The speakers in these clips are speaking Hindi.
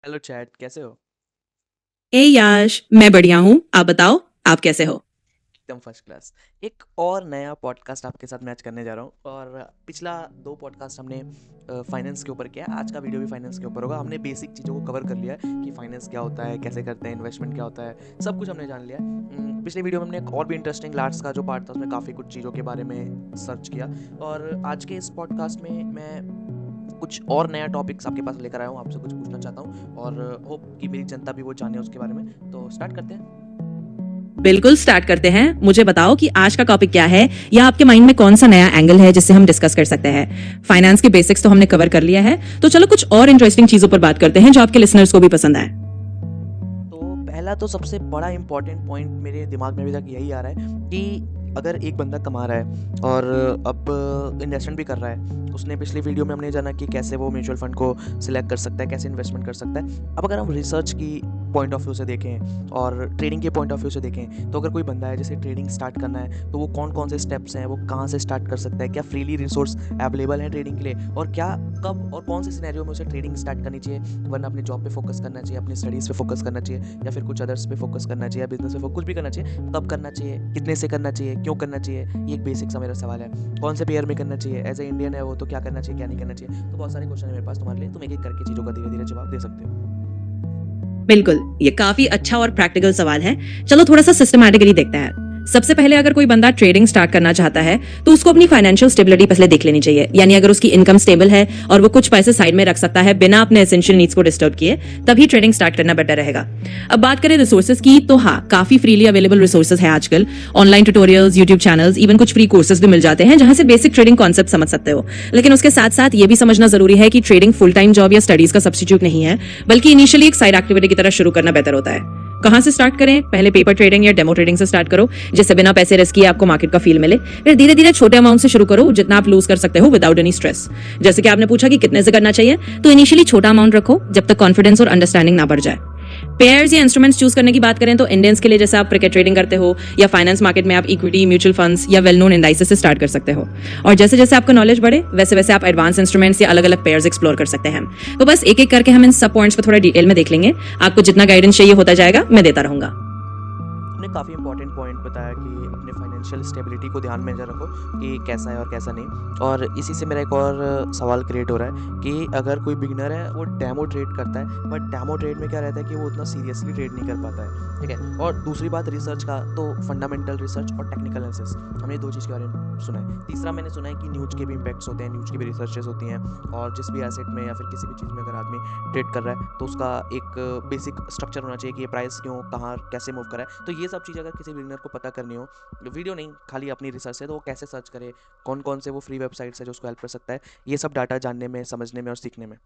हेलो चैट, कैसे हो? ए याश, मैं बढ़िया हूँ। आप बताओ, आप कैसे हो? एकदम फर्स्ट क्लास। एक और नया पॉडकास्ट आपके साथ मैच करने जा रहा हूँ। और पिछला दो पॉडकास्ट हमने फाइनेंस के ऊपर किया। आज का वीडियो भी फाइनेंस के ऊपर होगा। हमने बेसिक चीज़ों को कवर कर लिया है कि फाइनेंस क्या होता है, कैसे करते हैं, इन्वेस्टमेंट क्या होता है, सब कुछ हमने जान लिया है। पिछले वीडियो में हमने एक और भी इंटरेस्टिंग लास्ट का जो पार्ट था उसमें काफ़ी कुछ चीज़ों के बारे में सर्च किया। और आज के इस पॉडकास्ट में मैं कुछ और नया टॉपिक्स आपके पास लेकर आया हूँ, आपसे कुछ पूछना चाहता हूँ और होप कि मेरी जनता भी वो जाने उसके बारे में। तो स्टार्ट करते हैं। बिल्कुल, स्टार्ट करते हैं। मुझे बताओ कि आज का टॉपिक क्या है, या आपके माइंड में कौन सा नया एंगल है जिससे हम डिस्कस कर सकते हैं। फाइनेंस के बेसिक्स तो हमने कवर कर लिया है, तो चलो कुछ और इंटरेस्टिंग चीजों पर बात करते हैं जो आपके लिसनर्स को भी पसंद आए। तो पहला तो सबसे बड़ा इम्पोर्टेंट पॉइंट मेरे दिमाग में अभी तक यही आ रहा है कि अगर एक बंदा कमा रहा है और अब इन्वेस्टमेंट भी कर रहा है। उसने पिछली वीडियो में हमने जाना कि कैसे वो म्यूचुअल फंड को सिलेक्ट कर सकता है, कैसे इन्वेस्टमेंट कर सकता है। अब अगर हम रिसर्च की पॉइंट ऑफ व्यू से देखें और ट्रेडिंग के पॉइंट ऑफ व्यू से देखें, तो अगर कोई बंदा है जिसे ट्रेडिंग स्टार्ट करना है तो वो कौन कौन से स्टेप्स हैं, वो कहाँ से स्टार्ट कर सकता है, क्या फ्रीली रिसोर्स अवेलेबल है ट्रेडिंग के लिए, और क्या कब और कौन से सिनेरियो में उसे ट्रेडिंग स्टार्ट करनी चाहिए, वरना अपनी जॉब पे फोकस करना चाहिए, अपनी स्टडीज़ पे फोकस करना चाहिए, या फिर कुछ अदर्स पे फोकस करना चाहिए, या बिजनेस पे कुछ भी करना चाहिए। कब करना चाहिए, कितने से करना चाहिए, क्यों करना चाहिए, ये एक बेसिक सा मेरा सवाल है। कौन से पेयर में करना चाहिए, एज ए इंडियन है वो तो क्या करना चाहिए, क्या नहीं करना चाहिए। तो बहुत सारे क्वेश्चन है मेरे पास तुम्हारे लिए, तुम एक एक करके चीज़ों का धीरे धीरे जवाब दे सकते हो। बिल्कुल, ये काफी अच्छा और प्रैक्टिकल सवाल है। चलो थोड़ा सा सिस्टमैटिकली देखते हैं। सबसे पहले अगर कोई बंदा ट्रेडिंग स्टार्ट करना चाहता है तो उसको अपनी फाइनेंशियल स्टेबिलिटी पहले देख लेनी चाहिए। यानी अगर उसकी इनकम स्टेबल है और वो कुछ पैसे साइड में रख सकता है बिना अपने एसेंशियल नीड्स को डिस्टर्ब किए, तभी ट्रेडिंग स्टार्ट करना बेटर रहेगा। अब बात करें रिसोर्सेज की, तो हाँ, काफी फ्रीली अवेलेबल रिसोर्सेज है आजकल। Online tutorials, YouTube channels, even कुछ फ्री कोर्सेज भी मिल जाते हैं जहां से बेसिक ट्रेडिंग कॉन्सेप्ट समझ सकते हो। लेकिन उसके साथ साथ ये भी समझना जरूरी है कि ट्रेडिंग फुल टाइम जॉब या स्टडीज का सब्स्टिट्यूट नहीं है, बल्कि इनिशियली एक साइड एक्टिविटी की तरह शुरू करना बेहतर होता है। कहां से स्टार्ट करें? पहले पेपर ट्रेडिंग या डेमो ट्रेडिंग से स्टार्ट करो, जिससे बिना पैसे रिस्क किए आपको मार्केट का फील मिले। फिर धीरे धीरे छोटे अमाउंट से शुरू करो, जितना आप लूज कर सकते हो विदाउट एनी स्ट्रेस। जैसे कि आपने पूछा कि कितने से करना चाहिए, तो इनिशियली छोटा अमाउंट रखो जब तक कॉन्फिडेंस और अंडरस्टैंडिंग ना बढ़ जाए। पेयर्स या इंस्ट्रूमेंट्स चूज करने की बात करें तो इंडियंस के लिए जैसे आप क्रिकेट ट्रेडिंग करते हो, या फाइनेंस मार्केट में आप इक्विटी, म्यूचुअल फंड्स या वेल नोन इंडाइसेस से स्टार्ट कर सकते हो। और जैसे जैसे आपका नॉलेज बढ़े वैसे वैसे आप एडवांस इंस्ट्रूमेंट्स या अलग अलग पेयर्स एक्सप्लोर कर सकते हैं। तो बस एक एक करके हम इन सब पॉइंट्स को थोड़ा डिटेल में देख लेंगे। आपको जितना गाइडेंस चाहिए होता जाएगा, मैं देता रहूंगा। तुमने काफ़ी इंपॉर्टेंट पॉइंट बताया कि अपने फाइनेंशियल स्टेबिलिटी को ध्यान में रखो कि कैसा है और कैसा नहीं। और इसी से मेरा एक और सवाल क्रिएट हो रहा है कि अगर कोई बिगिनर है वो डेमो ट्रेड करता है, बट डेमो ट्रेड में क्या रहता है कि वो उतना सीरियसली ट्रेड नहीं कर पाता है, ठीक है। और दूसरी बात रिसर्च का, तो फंडामेंटल रिसर्च और टेक्निकल एनालिसिस, हमने दो चीज़ के बारे में सुना है। तीसरा मैंने सुना है कि न्यूज के भी इम्पैक्ट्स होते हैं, न्यूज की भी रिसर्चेस होती हैं। और जिस भी एसेट में या फिर किसी भी चीज़ में अगर आदमी ट्रेड कर रहा है तो उसका एक बेसिक स्ट्रक्चर होना चाहिए कि ये प्राइस क्यों, कहाँ, कैसे मूव कर रहा है। तो ये सब चीज़ अगर किसी बिगिनर को पता करनी हो, वीडियो नहीं खाली अपनी रिसर्च से, तो वो कैसे सर्च करे, कौन कौन से वो फ्री वेबसाइट्स है जो उसको हेल्प कर सकता है, ये सब डाटा जानने में, समझने में और सीखने में।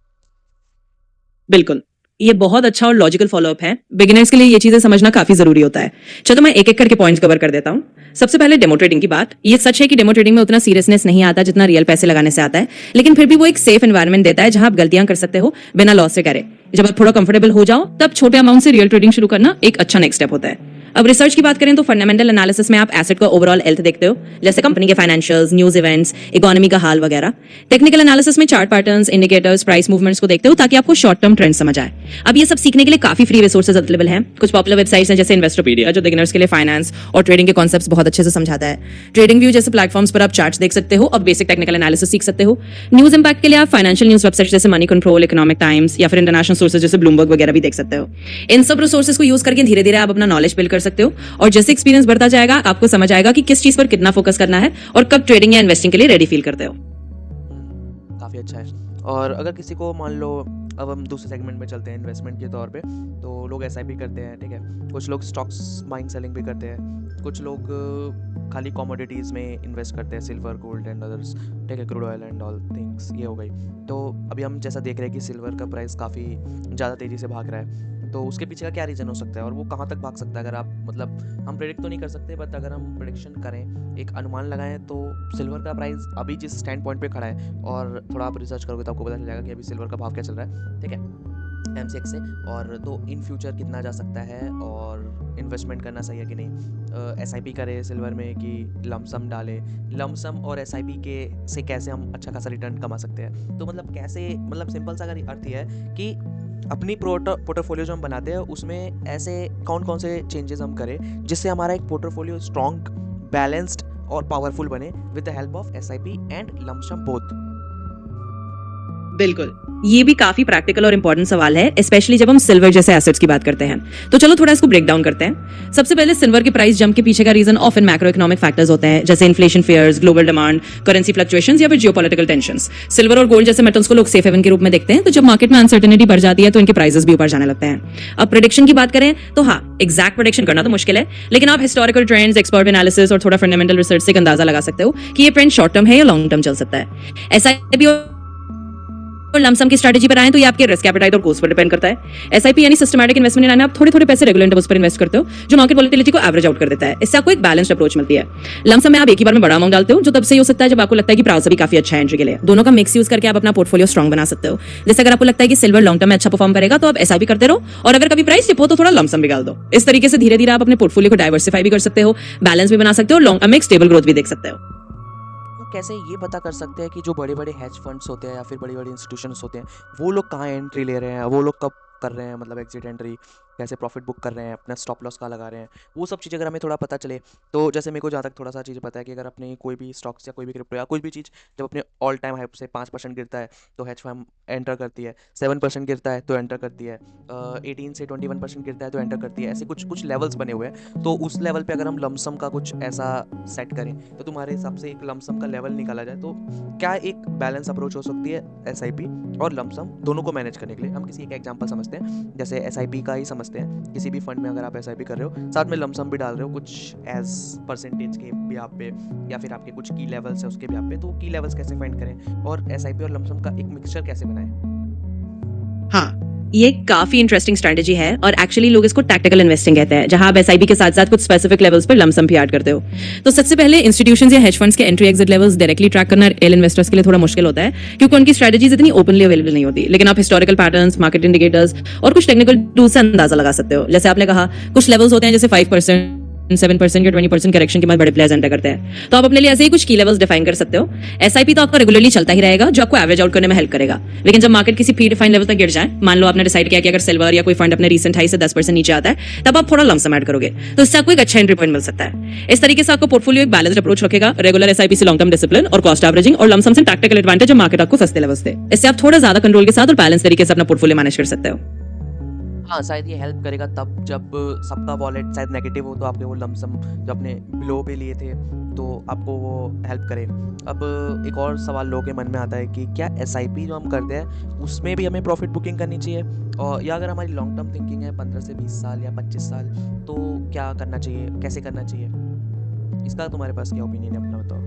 बिल्कुल, ये बहुत अच्छा और लॉजिकल फॉलोअप है। बिगिनर्स के लिए ये चीजें समझना काफी जरूरी होता है। चलो मैं एक एक करके पॉइंट्स कवर कर देता हूँ। सबसे पहले डेमो ट्रेडिंग की बात। ये सच है कि डेमो ट्रेडिंग में उतना सीरियसनेस नहीं आता जितना रियल पैसे लगाने से आता है, लेकिन फिर भी वो एक सेफ एनवायरनमेंट देता है जहां आप गलतियां कर सकते हो बिना लॉस से करे। जब आप थोड़ा कंफर्टेबल हो जाओ तब छोटे अमाउंट से रियल ट्रेडिंग शुरू करना एक अच्छा नेक्स्ट स्टेप होता है। अब रिसर्च की बात करें तो फंडामेंटल एनालिसिस में आप एसेट का ओवरऑल हेल्थ देखते हो, जैसे कंपनी के फाइनेंशियल्स, न्यूज इवेंट्स, इकोनॉमी का हाल वगैरह। टेक्निकल एनालिसिस में chart patterns, indicators, price movements को देखते हो ताकि आपको शॉर्ट टर्म ट्रेंड समझ आए। अब ये सब सीखने के लिए काफी फ्री रिसोर्सेज अवेलेबल हैं। कुछ पॉपुलर वेबसाइट्स हैं जैसे इन्वेस्टोपीडिया, जो बिगिनर्स के लिए फाइनेंस और ट्रेडिंग के कॉन्सेप्ट्स बहुत अच्छे से समझाता है। ट्रेडिंग व्यू जैसे प्लेटफॉर्म्स पर आप चार्ट्स देख सकते हो और बेसिक टेक्निकल एनालिसिस सीख सकते हो। न्यूज इंपैक्ट के लिए आप फाइनेंशियल न्यूज वेबसाइट जैसे मनी कंट्रोल, इकोनॉमिक टाइम्स या फिर इंटरनेशनल सोर्सेज जैसे ब्लूमबर्ग वगैरह भी देख सकते हो। इन सब रिसोर्सेज को यूज करके धीरे धीरे आप अपना नॉलेज बिल्ड कर सकते हो, और जैसे एक्सपीरियंस बढ़ता जाएगा आपको समझ आएगा कि किस चीज पर कितना फोकस करना है और कब ट्रेडिंग या इन्वेस्टिंग के लिए रेडी फील करते हो। काफ़ी अच्छा है। और अगर किसी को मान लो, अब हम दूसरे सेगमेंट में चलते हैं इन्वेस्टमेंट के तौर पे, तो लोग एसआईपी करते हैं, ठीक है। कुछ लोग स्टॉक्स बाइंग सेलिंग भी करते हैं। कुछ लोग खाली कमोडिटीज़ में इन्वेस्ट करते हैं, सिल्वर, गोल्ड एंड अदर्स, ठीक है, crude oil and all things, ये हो गई। तो अभी हम जैसा देख रहे हैं कि सिल्वर का प्राइस काफ़ी ज़्यादा तेज़ी से भाग रहा है, तो उसके पीछे का क्या रीज़न हो सकता है और वो कहाँ तक भाग सकता है? अगर आप मतलब, हम प्रेडिक्ट तो नहीं कर सकते, बट अगर हम प्रेडिक्शन करें, एक अनुमान लगाएं, तो सिल्वर का प्राइस अभी जिस स्टैंड पॉइंट पे खड़ा है, और थोड़ा आप रिसर्च करोगे तो आपको पता चल जाएगा कि अभी सिल्वर का भाव क्या चल रहा है, ठीक है, एमसीएक्स से। और तो इन फ्यूचर कितना जा सकता है और इन्वेस्टमेंट करना सही है कि नहीं, एसआईपी करे सिल्वर में कि लमसम डाले, लमसम और एसआईपी के से कैसे हम अच्छा खासा रिटर्न कमा सकते हैं। तो मतलब कैसे, मतलब सिंपल सा अगर अर्थ ये है कि अपनी पोर्टफोलियो जो हम बनाते हैं उसमें ऐसे कौन कौन से चेंजेस हम करें जिससे हमारा एक पोर्टफोलियो स्ट्रॉन्ग, बैलेंस्ड और पावरफुल बने with the help of SIP and lump sum both. बिल्कुल, ये भी काफी प्रैक्टिकल और इंपॉर्टेंट सवाल है, स्पेशली जब हम सिल्वर जैसे एसेट्स की बात करते हैं। तो चलो थोड़ा इसको ब्रेक डाउन करते हैं। सबसे पहले सिल्वर की प्राइस जंप के पीछे का reason often macro economic factors होते हैं, जैसे inflation fears, global demand, currency fluctuations या फिर जियोपॉलिटिकल टेंशंस। सिल्वर और गोल्ड जैसे मेटल्स को लोग सेफ हेवन के रूप में देखते हैं, तो जब मार्केट में अनसर्टेनिटी बढ़ जाती है तो इनके प्राइसेस भी ऊपर जाने लगते हैं। अब प्रेडिक्शन की बात करें तो हाँ, एग्जैक्ट प्रेडिक्शन करना तो मुश्किल है, लेकिन आप हिस्टोरिकल ट्रेंड्स, एक्सपर्ट एनालिसिस और थोड़ा फंडामेंटल रिसर्च से एक अंदाजा लगा सकते हो कि ये ट्रेंड शॉर्ट टर्म है या लॉन्ग टर्म चल सकता है। एसआईपी और लमसम की स्ट्रेटजी पर आए तो ये आपके रिस्क एपेटाइट और कोस्ट पर डिपेंड करता है। एसआईपी यानी सिस्टमैटिक इन्वेस्टमेंट यानी आप थोड़े थोड़े पैसे रेगुलर इंटरवल्स पर इन्वेस्ट करते हो, जो मार्केट वोलेटिलिटी को एवरेज आउट कर देता है। इससे आपको एक बैलेंस्ड अप्रोच मिलती है। लमसम में आप एक ही बार में बड़ा अमाउंट डालते हो, जो तब से हो सकता है जब आपको लगता है कि प्राउस भी काफी अच्छा है एंट्री के लिए। दोनों का मिक्स यूज करके आप अपना पोर्टफोलियो स्ट्रॉन्ग बना सकते हो। जैसे अगर आपको लगता है कि सिल्वर लॉन्ग टर्म में अच्छा परफॉर्म करेगा तो आप एसआईपी करते रहो, और अगर कभी प्राइस टिप हो तो थोड़ा लमसम भी डाल दो। इस तरीके से धीरे धीरे आप अपने पोर्टफोलियो को डाइवर्सिफाई भी कर सकते हो, बैलेंस भी बना सकते हो, लॉन्ग टर्म में एक स्टेबल ग्रोथ भी देख सकते हो। कैसे ये पता कर सकते हैं कि जो बड़े बड़े हेज फंड्स होते हैं या फिर बड़ी बड़ी इंस्टीट्यूशंस होते हैं वो लोग कहाँ एंट्री ले रहे हैं, वो लोग कब कर रहे हैं, मतलब एग्जिट एंट्री कैसे प्रॉफिट बुक कर रहे हैं, अपना स्टॉप लॉस कहाँ लगा रहे हैं, वो सब चीज़ अगर हमें थोड़ा पता चले तो जैसे मेरे को जहाँ तक थोड़ा सा चीज़ पता है कि अगर अपने कोई भी स्टॉक्स या कोई भी क्रिप्टो या कोई भी चीज़ जब अपने ऑल टाइम हाई से 5% गिरता है तो हेज फंड एंटर करती है, 7% गिरता है तो एंटर करती है, 18 से 21% गिरता है तो एंटर करती है। ऐसे कुछ कुछ लेवल्स बने हुए हैं, तो उस लेवल पे अगर हम लमसम का कुछ ऐसा सेट करें तो तुम्हारे हिसाब से एक लमसम का लेवल निकाला जाए तो क्या एक बैलेंस अप्रोच हो सकती है एसआईपी और लमसम दोनों को मैनेज करने के लिए। हम किसी एक एग्जांपल समझते हैं, जैसे एसआईपी का ही समझते हैं। किसी भी फंड में अगर आप एसआईपी कर रहे हो साथ में लमसम भी डाल रहे हो कुछ एज परसेंटेज के ब्याज पे या फिर आपके कुछ की लेवल्स है उसके ब्याज पे, तो की लेवल्स कैसे फाइंड करें और एसआईपी और लमसम का एक मिक्सचर कैसे बनाएं। हाँ, ये काफी इंटरेस्टिंग स्ट्रेटजी है और एक्चुअली लोग इसको टैक्टिकल इन्वेस्टिंग कहते हैं, जहां आप एसआईपी के साथ साथ कुछ स्पेसिफिक लेवल्स पर लमसम भी ऐड करते हो। तो सबसे पहले इंस्टीट्यूशंस या हेज फंड्स के entry exit levels directly track करना एल इन्वेस्टर्स के लिए थोड़ा मुश्किल होता है, क्योंकि उनकी स्ट्रेटजीज इतनी ओपनली अवेलेबल नहीं होती। लेकिन आप हिस्टोरिकल पैटर्न्स, मार्केट इंडिकेटर्स और कुछ टेक्निकल टूल्स से अंदाजा लगा सकते हो। जैसे आपने कहा कुछ लेवल्स होते हैं जैसे 5%, 7% या 20% करेक्शन के बाद बड़े प्लेयर्स एंटर करते हैं, तो आप अपने लिए ऐसे ही कुछ की लेवल्स डिफाइन कर सकते हो। एसआईपी तो आपका रेगुलरली चलता ही रहेगा, जो आपको एवरेज आउट करने में हेल्प करेगा। लेकिन जब मार्केट किसी प्री डिफाइंड लेवल तक गिर जाए, मान लो आपने डिसाइड किया कि अगर सिल्वर या कोई फंड अपने रीसेंट हाई से 10% नीचे आता है, तब आप थोड़ा लमसम ऐड करोगे, तो इससे आपको एक अच्छा एंट्री पॉइंट मिल सकता है। इस तरीके से आपको पोर्टफोलियो एक बैलेंस्ड अप्रोच रखेगा, रेगुलर एसआईपी से लॉन्ग टर्म डिसिप्लिन और कॉस्ट एवरेजिंग, और लमसम से टैक्टिकल एडवांटेज जब मार्केट आपको सस्ते लेवल्स दे। इससे आप थोड़ा ज्यादा कंट्रोल के साथ और बैलेंस तरीके से अपना पोर्टफोलियो मैनेज कर सकते हो। हाँ, शायद ये हेल्प करेगा तब जब सबका वॉलेट शायद नेगेटिव हो तो आपके वो लमसम जो अपने लो पे लिए थे तो आपको वो हेल्प करे। अब एक और सवाल लोगों के मन में आता है कि क्या एसआईपी जो हम करते हैं उसमें भी हमें प्रॉफिट बुकिंग करनी चाहिए, और या अगर हमारी लॉन्ग टर्म थिंकिंग है 15 से 20 साल या 25 साल तो क्या करना चाहिए, कैसे करना चाहिए, इसका तुम्हारे पास क्या ओपिनियन है, अपना बताओ।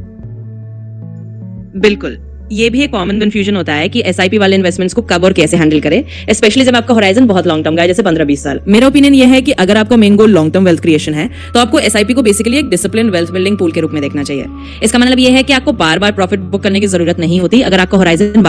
बिल्कुल, ये भी एक कॉमन कंफ्यूजन होता है कि एसआईपी वाले इन्वेस्टमेंट्स को कब और कैसे हैंडल करें, स्पेशली जब आपका होराइजन बहुत लॉन्ग टर्म का है, जैसे 15-20 साल। मेरा ओपिनियन ये है कि अगर आपका main goal long term wealth creation है तो आपको एसआईपी को बेसिकली एक डिसिप्लिन वेल्थ बिल्डिंग पूल के रूप में देखना चाहिए। इसका मतलब ये है कि आपको बार बार प्रॉफिट बुक करने की जरूरत नहीं होती अगर आपका होराइजन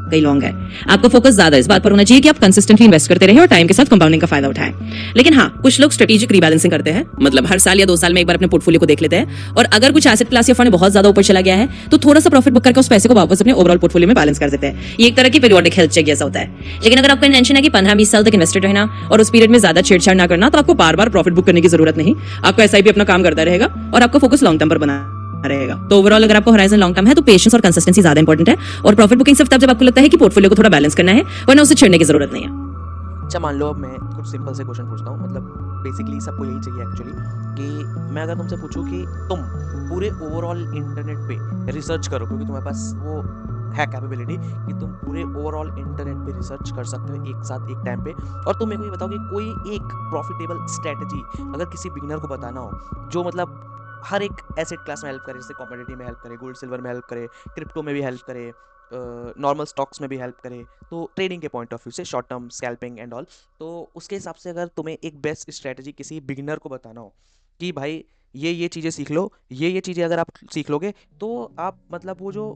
कई लॉन्ग है। आपको फोकस ज्यादा इस बात पर होना चाहिए कि आप कंसिस्टेंटली इन्वेस्ट करते रहे और टाइम के साथ कंपाउंडिंग का फायदा उठाएं। लेकिन हाँ, कुछ लोग स्ट्रेटेजिक रीबैलेंसिंग करते हैं, मतलब हर साल या 2 साल में एक बार अपने पोर्टफोलियो को देख लेते हैं, और अगर कुछ एसेट क्लास या फंड बहुत ज्यादा ऊपर चला गया है तो थोड़ा सा प्रॉफिट बुक करके उस पैसे को वापस अपने ओवरऑल पोर्टफोलियो में बैलेंस कर देते हैं। ये एक तरह की पीरियोडिक हेल्थ चेक जैसा होता है। लेकिन अगर आपका इंटेंशन है कि 15-20 साल तक इन्वेस्टेड रहना और उस पीरियड में ज्यादा छेड़छाड़ ना करना, तो आपको बार बार प्रॉफिट बुक करने की जरूरत नहीं। आपका एसआईपी अपना काम करता रहेगा और आपका फोकस लॉन्ग टर्म पर बना रहेगा। तो ओवरऑल अगर आपका होराइजन लॉन्ग टर्म है तो पेशेंस और कंसिस्टेंसी ज्यादा इंपॉर्टेंट है, और प्रॉफिट बुकिंग सिर्फ तब जब आपको लगता है कि पोर्टफोलियो को थोड़ा बैलेंस करना है, वरना उसे छेड़ने की जरूरत नहीं है। अच्छा, मान लो अब मैं कुछ सिंपल से क्वेश्चन पूछता हूँ, मतलब बेसिकली सबको यही चाहिए एक्चुअली, कि मैं अगर तुमसे पूछूं कि तुम पूरे ओवरऑल इंटरनेट पे रिसर्च करो, क्योंकि तुम्हारे पास वो है कैपेबिलिटी कि तुम पूरे ओवरऑल इंटरनेट पे रिसर्च कर सकते हो एक साथ एक टाइम पे, और तुम मेरे को ये बताओ कि कोई एक प्रॉफिटेबल स्ट्रेटजी अगर किसी बिगिनर को बताना हो जो मतलब हर एक एसेट क्लास में हेल्प करे, जैसे कमोडिटी में हेल्प करे, गोल्ड सिल्वर में हेल्प करे, क्रिप्टो में भी हेल्प करे, नॉर्मल स्टॉक्स में भी हेल्प करे, तो ट्रेडिंग के पॉइंट ऑफ व्यू से short term scalping and all, तो उसके हिसाब से अगर तुम्हें एक बेस्ट स्ट्रेटजी किसी बिगिनर को बताना हो कि भाई ये चीज़ें सीख लो, ये चीज़ें अगर आप सीख लोगे तो आप मतलब वो जो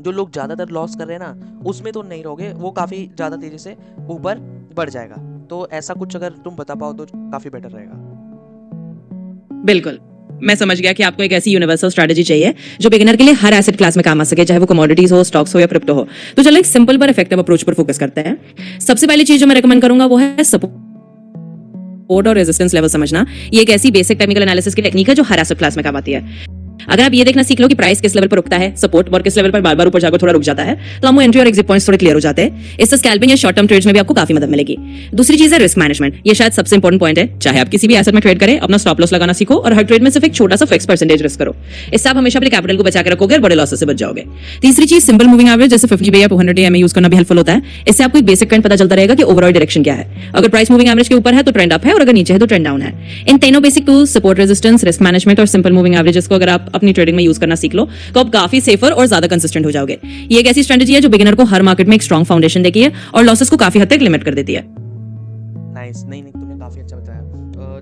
जो लोग ज़्यादातर लॉस कर रहे हैं ना उसमें तो नहीं रहोगे, वो काफ़ी ज़्यादा तेज़ी से ऊपर बढ़ जाएगा। तो ऐसा कुछ अगर तुम बता पाओ तो काफ़ी बेटर रहेगा। बिल्कुल, मैं समझ गया कि आपको एक ऐसी यूनिवर्सल स्ट्रेटजी चाहिए जो बिगिनर के लिए हर एसेट क्लास में काम आ सके, चाहे वो कमोडिटीज हो, स्टॉक्स हो या क्रिप्टो हो। तो चलो एक सिंपल पर इफेक्टिव अप्रोच पर फोकस करते हैं। सबसे पहली चीज जो मैं रेकमेंड करूंगा वो है सपोर्ट और रेजिस्टेंस लेवल समझना। ये एक ऐसी बेसिक टेक्निकल एनालिसिस की टेक्निक है जो हर एसेट क्लास में काम आती है। अगर आप ये देखना सीख लो कि प्राइस किस लेवल पर रुकता है, सपोर्ट और किस लेवल पर बार-बार ऊपर जाकर थोड़ा रुक जाता है, तो आपको एंट्री और एग्जिट पॉइंट्स थोड़े क्लियर हो जाते हैं। इससे स्कैल्पिंग या शॉर्ट टर्म ट्रेड्स में भी आपको काफी मदद मिलेगी। दूसरी चीज है रिस्क मैनेजमेंट। ये शायद सबसे इंपॉर्टेंट पॉइंट है। चाहे आप किसी भी एसेट में ट्रेड करें, अपना स्टॉप लॉस लगाना सीखो और हर ट्रेड में सिर्फ एक छोटा सा फिक्स परसेंटेज रिस्क करो। इससे आप हमेशा अपने कैपिटल को बचा के रखोगे और बड़े लॉसेस से बच जाओगे। तीसरी चीज सिंपल मूविंग एवरेज जैसे 50 डे या 200 डे में यूज करना भी हेल्पफुल होता है। इससे आपको एक बेसिक ट्रेंड पता चलता रहेगा कि ओवरऑल डायरेक्शन क्या है। अगर प्राइस मूविंग एवरेज के ऊपर है तो ट्रेंड अप है और अगर नीचे है तो ट्रेंड डाउन है। इन तीनों basic tools support, resistance, risk management और सिंपल मूविंग एवरेजेस को अगर आप अपनी ट्रेडिंग में यूज करना सीख लो तो आप काफी सेफर और ज्यादा कंसिस्टेंट हो जाओगे। ये एक ऐसी स्ट्रेटजी है जो बिगिनर को हर मार्केट में एक स्ट्रॉन्ग फाउंडेशन देती है और लॉसेस को काफी हद तक लिमिट कर देती है। नाइस। नहीं तुमने काफ़ी अच्छा बताया।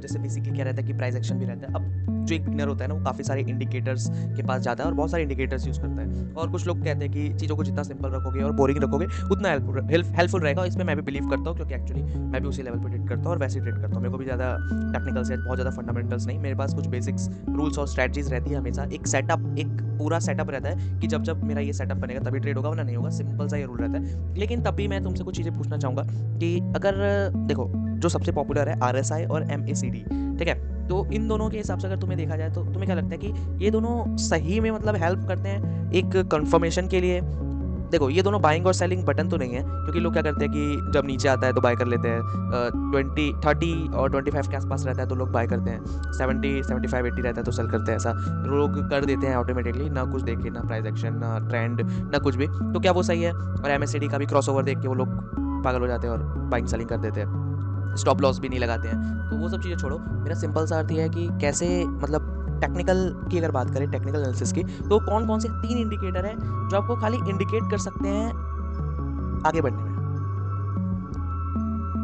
जैसे बेसिकली क्या रहता है कि प्राइस एक्शन भी रहता है। अब जो एक बिगिनर होता है ना वो काफ़ी सारे इंडिकेटर्स के पास जाता है और बहुत सारे इंडिकेटर्स यूज़ करता है। और कुछ लोग कहते हैं कि चीज़ों को जितना सिंपल रखोगे और बोरिंग रखोगे उतना हेल्पफुल रहेगा। इसमें मैं भी बिलीव करता हूँ क्योंकि एक्चुअली मैं भी उसी लेवल पर ट्रेड करता हूँ और वैसे ही ट्रेड करता हूँ। मेरे को भी ज़्यादा टेक्निकल्स या बहुत ज़्यादा फंडामेंटल्स नहीं, मेरे पास कुछ बेसिक्स रूल्स और स्ट्रैटेजीज रहती है। हमेशा एक सेटअप, एक पूरा सेटअप रहता है कि जब मेरा ये सेटअप बनेगा तभी ट्रेड होगा वरना नहीं होगा। सिंपल सा ये रूल रहता है। लेकिन तब भी मैं तुमसे कुछ चीज़ें पूछना चाहूँगा कि अगर देखो जो सबसे पॉपुलर है RSI और MACD, ठीक है, तो इन दोनों के हिसाब से अगर तुम्हें देखा जाए तो तुम्हें क्या लगता है कि ये दोनों सही में मतलब हेल्प करते हैं एक कंफर्मेशन के लिए? देखो ये दोनों बाइंग और सेलिंग बटन तो नहीं है, क्योंकि लोग क्या करते हैं कि जब नीचे आता है तो बाय कर लेते हैं, 30 और 25 के आसपास रहता है तो लोग बाय करते हैं, 70, 75, 80 रहता है तो सेल करते हैं। ऐसा लोग कर देते हैं ऑटोमेटिकली, ना कुछ देखे, ना प्राइस एक्शन, ना ट्रेंड, ना कुछ भी। तो क्या वो सही है? और MACD का भी क्रॉसओवर देख के वो लोग पागल हो जाते हैं और बाइंग सेलिंग कर देते हैं, स्टॉप लॉस भी नहीं लगाते हैं। तो वो सब चीज़ें छोड़ो, मेरा सिंपल सा अर्थ ये है कि कैसे मतलब टेक्निकल की अगर बात करें, टेक्निकल एनालिसिस की, तो कौन कौन से 3 इंडिकेटर हैं जो आपको खाली इंडिकेट कर सकते हैं आगे बढ़ने में?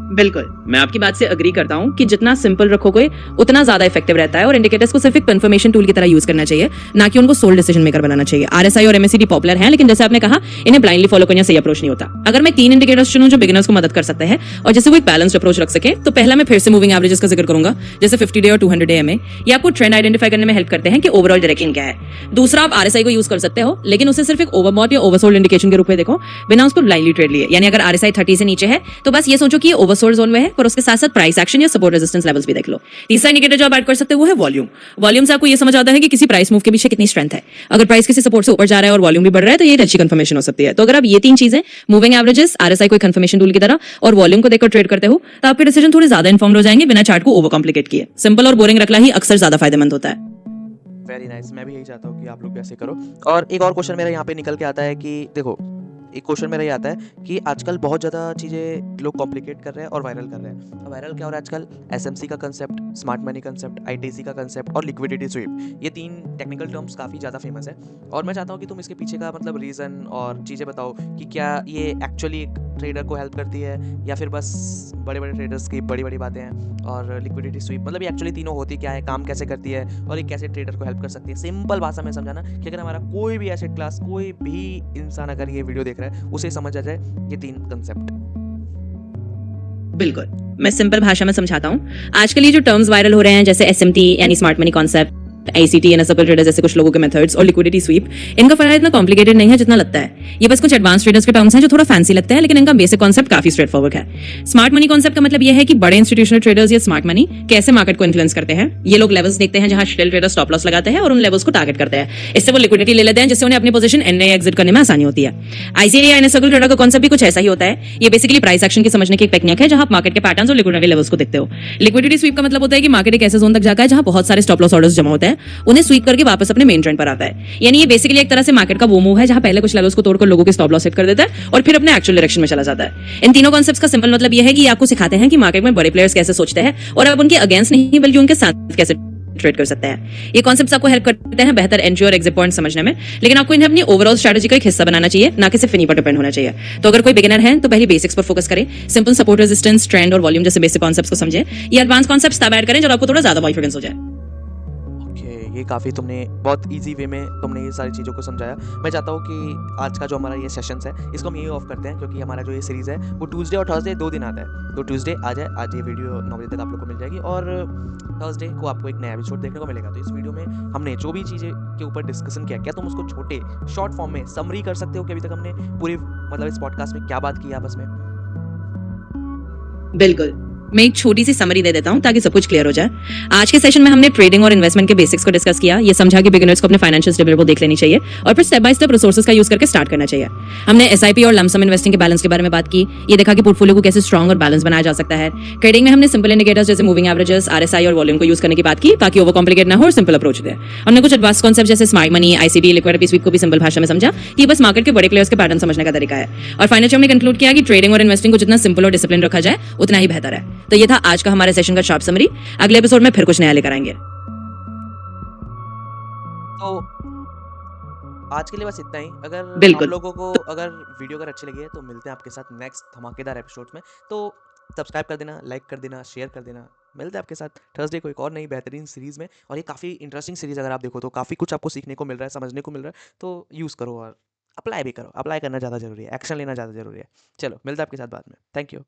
बिल्कुल, मैं आपकी बात से अग्री करता हूं कि जितना सिंपल रखोगे उतना ज्यादा इफेक्टिव रहता है और इंडिकेटर्स को सिर्फ एक कंफर्मेशन टूल की तरह यूज करना चाहिए, ना कि उनको सोल डिसीजन मेकर बनाना चाहिए। RSI और MACD पॉपुलर हैं, लेकिन जैसे आपने कहा इन्हें ब्लाइंडली फॉलो करना सही अप्रोच नहीं होता। अगर मैं 3 इंडिकेटर्स चुनूं जो बिगिनर्स को मदद कर सकते हैं और जैसे वो एक बैलेंस्ड अप्रोच रख सके, तो पहला मैं फिर से मूविंग एवरेजेस का जिक्र करूंगा, जैसे 50 डे और 200 डे में। ये आपको ट्रेंड आइडेंटिफाई करने में हेल्प करते हैं कि ओवरऑल डायरेक्शन क्या है। दूसरा, आप RSI को यूज कर सकते हो, लेकिन उसे सिर्फ एक ओवरबॉट या ओवरसोल्ड इंडिकेशन के रूप में देखो, बिना उसको ब्लाइंडली ट्रेड लिए। यानी अगर RSI 30 से नीचे है तो बस ये सोचो कि ये ओवरसोल्ड जोन में है, पर उसके साथ साथ प्राइस एक्शन या सपोर्ट रेजिस्टेंस लेवल्स भी देख लो। तीसरा इंडिकेटर जो आप ऐड कर सकते हो वो है वॉल्यूम। वॉल्यूम से आपको ये समझ आता है कि किसी प्राइस मूव के पीछे कितनी स्ट्रेंथ है। अगर प्राइस किसी सपोर्ट से ऊपर जा रहा है और वॉल्यूम भी बढ़ रहा है तो ये एक अच्छी कंफर्मेशन हो सकती है। तो अगर आप ये 3 चीजें, मूविंग एवरेजेस, RSI को एक कंफर्मेशन टूल की तरह और वॉल्यूम को देखकर ट्रेड करते हो, तो आपके डिसीजन थोड़े ज्यादा इन्फॉर्म्ड हो जाएंगे बिना चार्ट को ओवर कॉम्प्लिकेट किए। सिंपल और बोरिंग रखना ही अक्सर ज्यादा फायदेमंद होता है। Very nice. मैं भी यही चाहता हूँ कि आप लोग भी ऐसे करो। और एक और क्वेश्चन मेरा यहाँ पे निकल के आता है कि देखो, एक क्वेश्चन मेरा ये आता है कि आजकल बहुत ज़्यादा चीज़ें लोग कॉम्प्लिकेट कर रहे हैं और वायरल कर रहे हैं। वायरल क्या हो रहा है आजकल? SMC का concept, smart money concept, ITC का कंसेप्ट और लिक्विडिटी स्वीप। ये 3 टेक्निकल टर्म्स काफ़ी ज़्यादा फेमस है और मैं चाहता हूँ कि तुम इसके पीछे का मतलब रीज़न और चीज़ें बताओ कि क्या ये एक्चुअली एक ट्रेडर को हेल्प करती है या फिर बस बड़े बड़े ट्रेडर्स की बड़ी बड़ी बातें हैं। और लिक्विडिटी स्वीप मतलब ये एक्चुअली तीनों होती क्या है, काम कैसे करती है और ये कैसे ट्रेडर को हेल्प कर सकती है। सिंपल भाषा में समझाना कि अगर हमारा कोई भी एसेट क्लास, कोई भी इंसान अगर ये वीडियो देख रहा है उसे समझ आ जाए ये 3 कंसेप्ट। बिल्कुल, मैं सिंपल भाषा में समझाता हूँ। आजकल ये जो टर्म्स वायरल हो रहे हैं जैसे SMT यानी स्मार्ट मनी कॉन्सेप्ट, ICT यानी सप्पल ट्रेडर जैसे कुछ लोगों के मेथड्स और लिक्विडिटी स्वीप, इनका फर्क इतना कॉम्प्लिकेटेड नहीं है जितना लगता है। ये बस कुछ एडवांस ट्रेडर्स के टर्म्स हैं जो थोड़ा फैंसी लगते हैं, लेकिन इनका बेसिक कॉन्सेप्ट काफी स्ट्रेट फॉरवर्ड है। स्मार्ट मनी कॉन्सेप्ट का मतलब ये है कि बड़े इंस्टीट्यूशनल ट्रेडर्स या स्मार्ट मनी कैसे मार्केट को इन्फ्लुएंस करते हैं। ये लोग लेवल्स देखते हैं जहां रिटेल ट्रेडर्स स्टॉप लॉस लगाते हैं और उन लेवल्स को टारगेट करते हैं। इससे वो लिक्विडिटी ले लेते हैं जिससे उन्हें अपनी पोजीशन एंड एग्जिट करने में आसानी होती है। ICT यानी सर्कल ट्रेडर का कॉन्सेप्ट भी कुछ ऐसा ही होता है। ये बेसिकली प्राइस एक्शन की समझने की एक टेक्निक है जहां आप मार्केट के पैटर्न्स और लिक्विडिटी लेवल्स को देखते हो। लिक्विडिटी स्वीप का मतलब होता है कि मार्केट एक ऐसे जोन तक जाता है जहां बहुत सारे स्टॉप लॉस ऑर्डर्स जमा होते हैं, उन्हें स्वीप करके वापस अपने मेन ट्रेंड पर आता है। यानी ये बेसिकली एक तरह से मार्केट का वो मूव है जहां पहले कुछ लेवल्स को तोड़कर लोगों के स्टॉप लॉस सेट कर देता है और फिर अपने एक्चुअल डायरेक्शन में चला जाता है। इन तीनों कॉन्सेप्ट्स का सिंपल मतलब ये है कि ये आपको सिखाते हैं कि मार्केट में बड़े प्लेयर्स कैसे सोचते हैं और आप उनके अगेंस्ट नहीं बल्कि उनके साथ कैसे ट्रेड कर सकते हैं। ये कॉन्सेप्ट्स आपको हेल्प करते हैं बेहतर एंट्री और एग्जिट पॉइंट समझने में, लेकिन आपको इन्हें अपनी ओवरऑल स्ट्रेटजी का एक हिस्सा बनाना चाहिए, ना कि सिर्फ इन्हीं पर डिपेंड होना चाहिए। तो अगर कोई बिगिनर है तो पहले बेसिक्स पर फोकस करें। सिंपल सपोर्ट, रेजिस्टेंस, ट्रेंड और वॉल्यूम जैसे बेसिक कॉन्सेप्ट्स को समझें। ये एडवांस कॉन्सेप्ट्स तब ऐड करें जब आपको थोड़ा ज्यादा कॉन्फिडेंस हो जाए। ये काफ़ी तुमने बहुत ईजी वे में तुमने ये सारी चीज़ों को समझाया। मैं चाहता हूँ कि आज का जो हमारा ये सेशंस है इसको हम यही ऑफ करते हैं, क्योंकि हमारा जो ये सीरीज़ है वो ट्यूसडे और थर्सडे 2 दिन आता है। तो ट्यूसडे आ जाए, आज ये वीडियो 9 बजे तक आप लोग को मिल जाएगी और थर्सडे को आपको एक नया एपिसोड देखने को मिलेगा। तो इस वीडियो में हमने जो भी चीज़ें के ऊपर डिस्कशन किया, क्या तुम उसको छोटे शॉर्ट फॉर्म में समरी कर सकते हो कि अभी तक हमने पूरी मतलब इस पॉडकास्ट में क्या बात की है आपस में? बिल्कुल। मैं एक छोटी सी समरी दे देता हूं ताकि सब कुछ क्लियर हो जाए। आज के सेशन में हमने ट्रेडिंग और इन्वेस्टमेंट के बेसिक्स को डिस्कस किया। ये समझा कि बिगिनर्स को अपने फाइनेंशियल स्टेबिलिटी को देख लेनी चाहिए और फिर स्टेप बाय स्टेप रिसोर्सेज का यूज करके स्टार्ट करना चाहिए। हमने एसआईपी और लमसम इन्वेस्टिंग के बैलेंस के बारे में बात की। ये देखा कि पोर्टफोलियो को कैसे स्ट्रॉन्ग और बैलेंस बनाया जा सकता है। ट्रेडिंग में हमने सिंपल इंडिकेटर्स जैसे मूविंग एवरेजेस, आरएसआई और वॉल्यूम को यूज करने की बात की ताकि ओवर कॉम्प्लिकेट ना हो और सिंपल अप्रोच दे। हमने कुछ एडवांस कॉन्सेप्ट जैसे smart money, ICT, liquidity SVEEP को भी सिंपल भाषा में समझा कि ये बस मार्केट के बड़े प्लेयर्स के पैटर्न समझने का तरीका है। और फाइनली हमने कंक्लूड किया कि ट्रेडिंग और इन्वेस्टिंग को जितना सिंपल और डिसिप्लिन रखा जाए उतना ही बेहतर है। तो ये था आज का हमारे सेशन का शॉर्ट समरी। अगले एपिसोड में फिर कुछ नया लेकर आएंगे। तो आज के लिए बस इतना ही। अगर आप बिल्कुल। लोगों को अगर वीडियो अगर अच्छी लगी है तो मिलते हैं आपके साथ नेक्स्ट धमाकेदार एपिसोड्स में। तो सब्सक्राइब कर देना, लाइक कर देना, शेयर कर देना। मिलते हैं आपके साथ थर्सडे को एक और नई बेहतरीन सीरीज़ में। और ये काफ़ी इंटरेस्टिंग सीरीज़ अगर आप देखो तो काफ़ी कुछ आपको सीखने को मिल रहा है, समझने को मिल रहा है। तो यूज़ करो और अप्लाई भी करो। अप्लाई करना ज़्यादा ज़रूरी है, एक्शन लेना ज़्यादा ज़रूरी है। चलो मिलते हैं आपके साथ बाद में। Thank you.